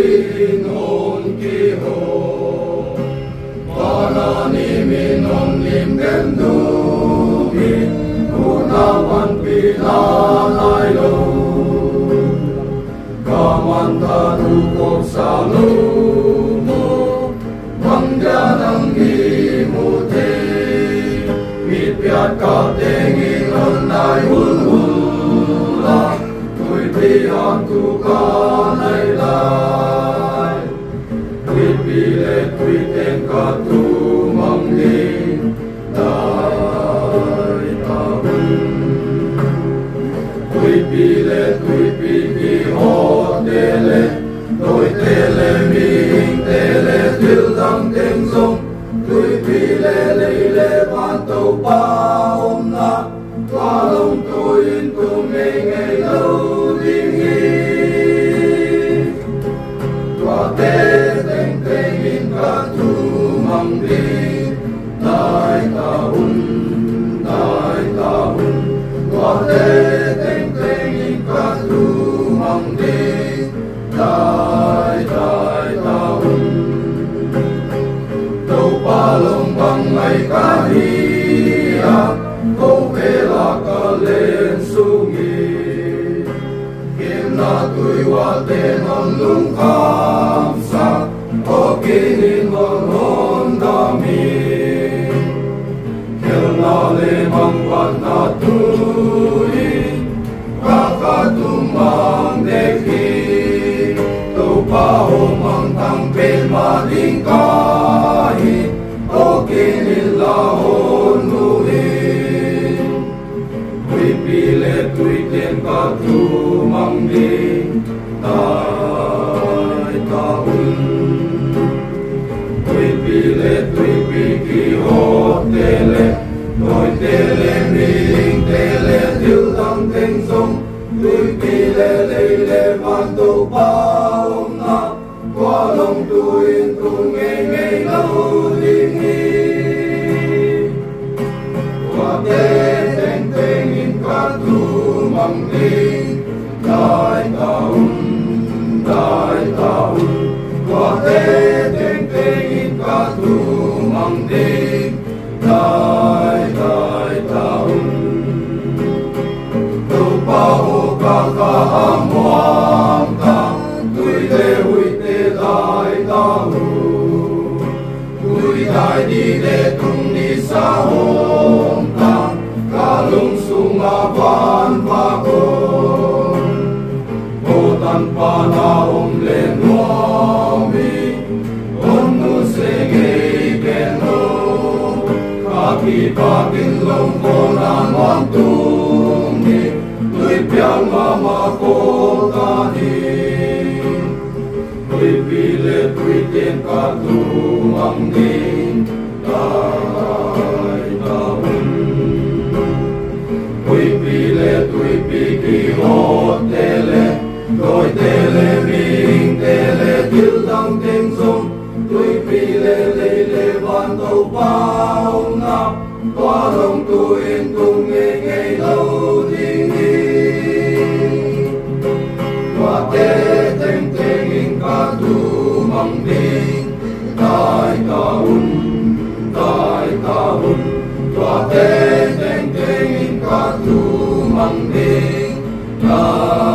in hồn kỳ hồ Wana nimin om lim kem dugi Unawan pila nailo Kamanta dukok sa lumo Mangyanang imuti Mitpiat ka tengin onay hulhula Tuy tiyan tu ka naylay Tuy pile tuy ten ka tu mangdi Day taun Tuy pile tuy piki hot tele Tuy tele ming tele til dang teng song Tuy pile leile pan tau pa om na Qua long tuin tu ngây ngây lâu dinh hi Qua tê teng teng in ka tu mang đi Tai ta hun Qua tê teng teng in ka tu mang đi Tai ta hun Tau pa long bang ngay ka hiya Câu về là cả lên sungi Kim na tui wa tên on lung kham sa O kinin on hon dami Kil na le mang wat na tui Kakatumang dekhi Tau pa ho mang tang pen ma ling kahi O kinin la hon lui Tuy pile tuy ten ka tu mang đi Tai ta hun Tuy pile tuy piki hot tele Tôi tele miling tele til dang teng song Tuy pile leile van tu pa om na Qua long tuin tu ngây ngây lâu dinh hi Qua tê teng teng in ka tu mang đi Tai ta hun Qua tê teng teng in ka tu mang đi Tai ta hun Tu pa ho ka ka amuam ta Tui te hui te tai ta hu Tui tai di le tung ni sa hom ta Ka lung sung a van pa kon O tan pa na om le nuami On nu se gei ken no Ka ki pa kin long ko na nuam tung ni Tui piang ma ma ko ta ni Tui pile tui ten ka tu mang ni Tai ta hun Tui pile tui piki hot tele Tôi tele miling tele til dang teng song Tui pile leile van tau pa om na Qua long tuin tung ngây ngây lâu dinh hi Qua tê teng teng in ka tu mang đi Tai ta hun Qua tê teng teng in ka tu mang đi Tai